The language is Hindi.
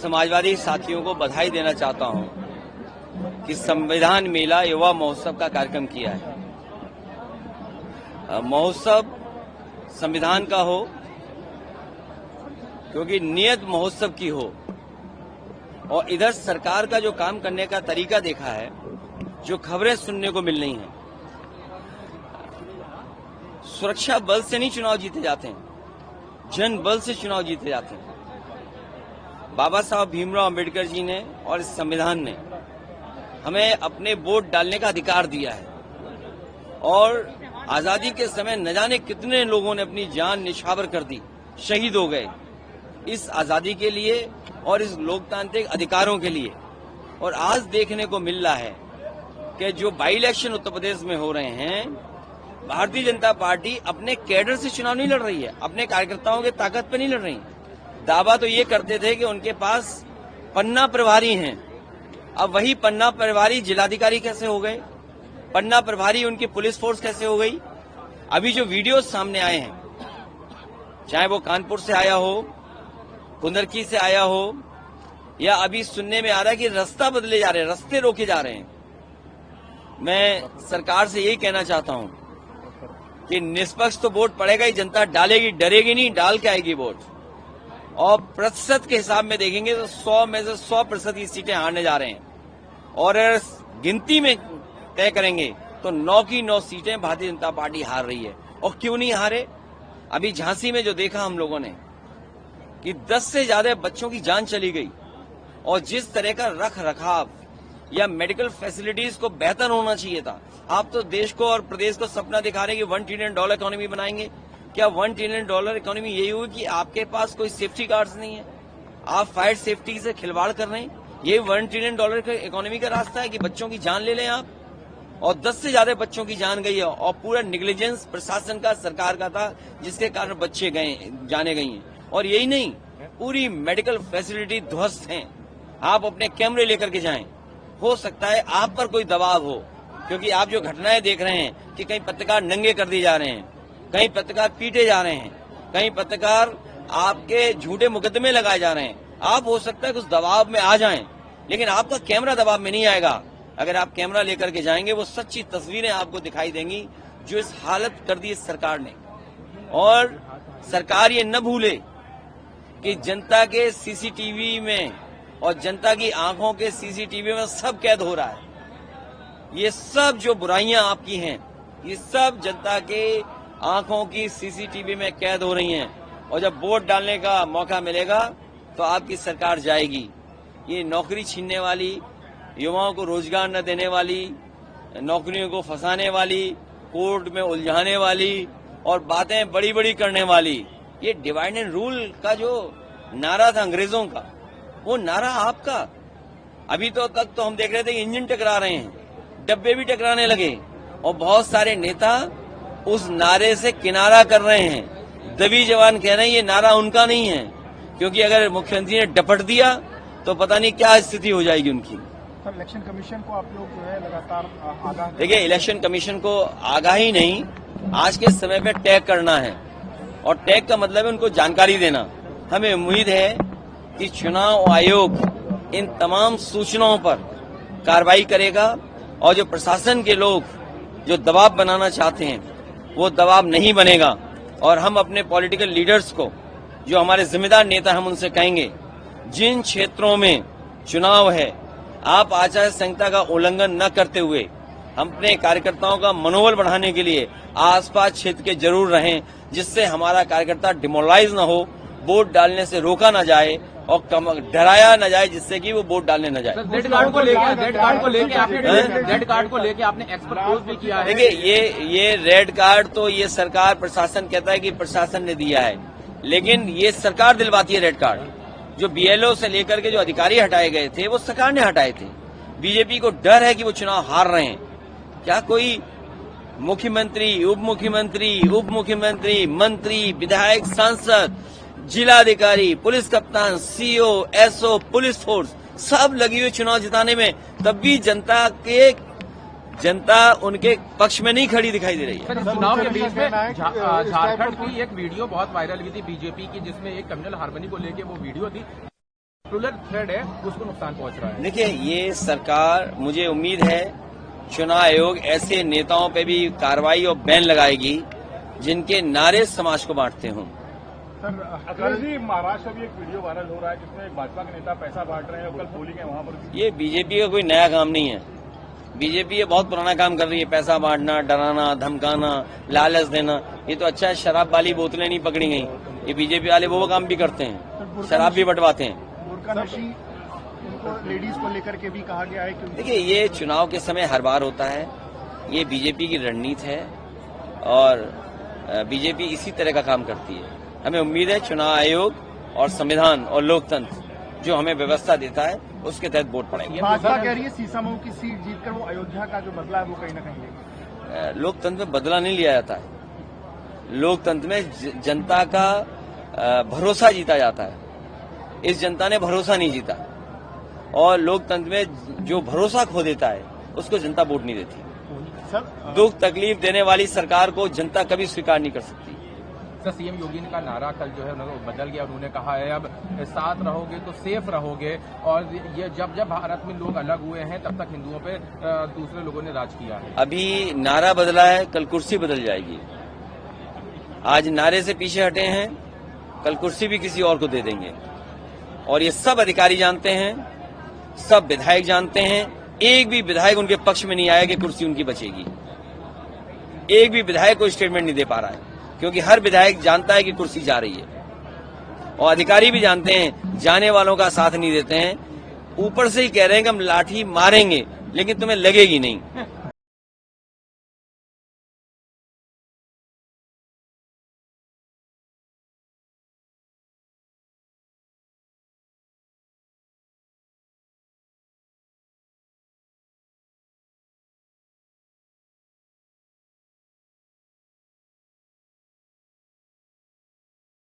समाजवादी साथियों को बधाई देना चाहता हूं कि संविधान मेला युवा महोत्सव का कार्यक्रम किया है। महोत्सव संविधान का हो, क्योंकि नियत महोत्सव की हो, और इधर सरकार का जो काम करने का तरीका देखा है, जो खबरें सुनने को मिल रही हैं, सुरक्षा बल से नहीं चुनाव जीते जाते हैं, जन बल से चुनाव जीते जाते हैं। बाबा साहब भीमराव अम्बेडकर जी ने और इस संविधान ने हमें अपने वोट डालने का अधिकार दिया है, और आजादी के समय न जाने कितने लोगों ने अपनी जान निछावर कर दी, शहीद हो गए इस आजादी के लिए और इस लोकतांत्रिक अधिकारों के लिए। और आज देखने को मिल रहा है कि जो बाई इलेक्शन उत्तर प्रदेश में हो रहे हैं, भारतीय जनता पार्टी अपने कैडर से चुनाव नहीं लड़ रही है, अपने कार्यकर्ताओं की ताकत पर नहीं लड़ रही। दावा तो ये करते थे कि उनके पास पन्ना प्रभारी हैं, अब वही पन्ना प्रभारी जिलाधिकारी कैसे हो गए, पन्ना प्रभारी उनकी पुलिस फोर्स कैसे हो गई। अभी जो वीडियो सामने आए हैं, चाहे वो कानपुर से आया हो, कुंदरकी से आया हो, या अभी सुनने में आ रहा है कि रास्ता बदले जा रहे हैं, रास्ते रोके जा रहे हैं। मैं सरकार से यही कहना चाहता हूं कि निष्पक्ष तो वोट पड़ेगा ही, जनता डालेगी, डरेगी नहीं, डाल के आएगी वोट। और प्रतिशत के हिसाब में देखेंगे तो 100 में से 100% की सीटें हारने जा रहे हैं, और गिनती में तय करेंगे तो 9 की 9 सीटें भारतीय जनता पार्टी हार रही है। और क्यों नहीं हारे? अभी झांसी में जो देखा हम लोगों ने कि 10 से ज्यादा बच्चों की जान चली गई, और जिस तरह का रख रखाव या मेडिकल फैसिलिटीज को बेहतर होना चाहिए था। आप तो देश को और प्रदेश को सपना दिखा रहे हैं कि $1 ट्रिलियन इकोनॉमी बनाएंगे। क्या $1 ट्रिलियन इकोनॉमी यही हुई कि आपके पास कोई सेफ्टी गार्ड्स नहीं है, आप फायर सेफ्टी से खिलवाड़ कर रहे हैं? ये $1 ट्रिलियन इकोनॉमी का रास्ता है कि बच्चों की जान ले लें आप? और 10 से ज्यादा बच्चों की जान गई है, और पूरा निग्लिजेंस प्रशासन का, सरकार का था, जिसके कारण बच्चे जाने गई हैं। और यही नहीं, पूरी मेडिकल फैसिलिटी ध्वस्त हैं। आप अपने कैमरे लेकर के जाएं, हो सकता है आप पर कोई दबाव हो, क्योंकि आप जो घटनाएं देख रहे हैं कि कहीं पत्रकार नंगे कर दिए जा रहे हैं, कहीं पत्रकार पीटे जा रहे हैं, कहीं पत्रकार आपके झूठे मुकदमे लगाए जा रहे हैं। आप हो सकता है कुछ दबाव में आ जाएं, लेकिन आपका कैमरा दबाव में नहीं आएगा। अगर आप कैमरा लेकर के जाएंगे, वो सच्ची तस्वीरें आपको दिखाई देंगी जो इस हालत कर दी इस सरकार ने। और सरकार ये न भूले कि जनता के सीसीटीवी में और जनता की आंखों के सीसीटीवी में सब कैद हो रहा है। ये सब जो बुराइयां आपकी हैं, ये सब जनता के आंखों की सीसीटीवी में कैद हो रही हैं। और जब वोट डालने का मौका मिलेगा तो आपकी सरकार जाएगी। ये नौकरी छीनने वाली, युवाओं को रोजगार न देने वाली, नौकरियों को फंसाने वाली, कोर्ट में उलझाने वाली और बातें बड़ी बड़ी करने वाली, ये डिवाइड एंड रूल का जो नारा था अंग्रेजों का, वो नारा आपका। अभी तो तक तो हम देख रहे थे कि इंजन टकरा रहे हैं, डब्बे भी टकराने लगे, और बहुत सारे नेता उस नारे से किनारा कर रहे हैं। दबी जवान कह रहे हैं ये नारा उनका नहीं है, क्योंकि अगर मुख्यमंत्री ने डपट दिया तो पता नहीं क्या स्थिति हो जाएगी उनकी। सर, इलेक्शन कमीशन को आप लोग जो है लगातार आगाह, देखिए, इलेक्शन कमीशन को आगाही नहीं, आज के समय पे टैग करना है, और टैग का मतलब है उनको जानकारी देना। हमें उम्मीद है कि चुनाव आयोग इन तमाम सूचनाओं पर कार्रवाई करेगा, और जो प्रशासन के लोग जो दबाव बनाना चाहते हैं वो दबाव नहीं बनेगा। और हम अपने पॉलिटिकल लीडर्स को, जो हमारे जिम्मेदार नेता, हम उनसे कहेंगे जिन क्षेत्रों में चुनाव है, आप आचार संहिता का उल्लंघन न करते हुए हम अपने कार्यकर्ताओं का मनोबल बढ़ाने के लिए आसपास क्षेत्र के जरूर रहें, जिससे हमारा कार्यकर्ता डिमोरलाइज न हो, वोट डालने से रोका न जाए और डराया न जाए, जिससे कि वो वोट डालने न जाए। रेड कार्ड को लेके आपने एक्सपोज भी किया है। देखिए, ये रेड कार्ड तो ये सरकार, प्रशासन कहता है कि प्रशासन ने दिया है, लेकिन ये सरकार दिलवाती है रेड कार्ड। जो बीएलओ से लेकर के जो अधिकारी हटाए गए थे वो सरकार ने हटाए थे। बीजेपी को डर है कि वो चुनाव हार रहे हैं। क्या कोई मुख्यमंत्री, उप मुख्यमंत्री, मंत्री, विधायक, सांसद, जिलाधिकारी, पुलिस कप्तान, सीओ, एसओ, पुलिस फोर्स सब लगी हुई चुनाव जिताने में, तब भी जनता उनके पक्ष में नहीं खड़ी दिखाई दे रही है। चुनाव के बीच में झारखंड की एक वीडियो बहुत वायरल हुई थी बीजेपी की, जिसमें एक कम्युनल हार्मनी को लेके वो वीडियो थी। रूरल थ्रेड है उसको नुकसान पहुंच रहा है। देखिए, ये सरकार, मुझे उम्मीद है चुनाव आयोग ऐसे नेताओं पे भी कार्रवाई और बैन लगाएगी जिनके नारे समाज को बांटते हों। सर, अखिलेश जी, महाराष्ट्र में भी एक वीडियो वायरल हो रहा है जिसमें एक भाजपा के नेता पैसा बांट रहे हैं और कल पोलिंग है वहां पर। ये बीजेपी का कोई नया काम नहीं है। बीजेपी ये बहुत पुराना काम कर रही है, पैसा बांटना, डराना, धमकाना, लालच देना। ये तो अच्छा है, शराब वाली बोतलें नहीं पकड़ी गई। ये बीजेपी वाले वो काम भी करते हैं, शराब भी बंटवाते हैं। बुर्कानशी उनको लेडीज को लेकर के भी कहा गया है कि देखिए, ये चुनाव के समय हर बार होता है। ये बीजेपी की रणनीति है और बीजेपी इसी तरह का काम करती है। हमें उम्मीद है चुनाव आयोग और संविधान और लोकतंत्र जो हमें व्यवस्था देता है उसके तहत वोट पड़ेगा। भाजपा कह रही है सीसामऊ की सीट जीतकर वो अयोध्या का जो बदला है वो कहीं न कहीं लेगी। लोकतंत्र में बदला नहीं लिया जाता है। लोकतंत्र में जनता का भरोसा जीता जाता है। इस जनता ने भरोसा नहीं जीता और लोकतंत्र में जो भरोसा खो देता है उसको जनता वोट नहीं देती। सर, दुख तकलीफ देने वाली सरकार को जनता कभी स्वीकार नहीं कर सकती। सर, सीएम योगी का नारा कल जो है उन्होंने बदल गया। उन्होंने कहा है अब साथ रहोगे तो सेफ रहोगे, और ये जब जब भारत में लोग अलग हुए हैं तब तक हिंदुओं पे दूसरे लोगों ने राज किया है। अभी नारा बदला है, कल कुर्सी बदल जाएगी। आज नारे से पीछे हटे हैं, कल कुर्सी भी किसी और को दे देंगे। और ये सब अधिकारी जानते हैं, सब विधायक जानते हैं। एक भी विधायक उनके पक्ष में नहीं आया कि कुर्सी उनकी बचेगी। एक भी विधायक कोई स्टेटमेंट नहीं दे पा रहा है, क्योंकि हर विधायक जानता है कि कुर्सी जा रही है और अधिकारी भी जानते हैं, जाने वालों का साथ नहीं देते हैं। ऊपर से ही कह रहे हैं कि हम लाठी मारेंगे लेकिन तुम्हें लगेगी नहीं।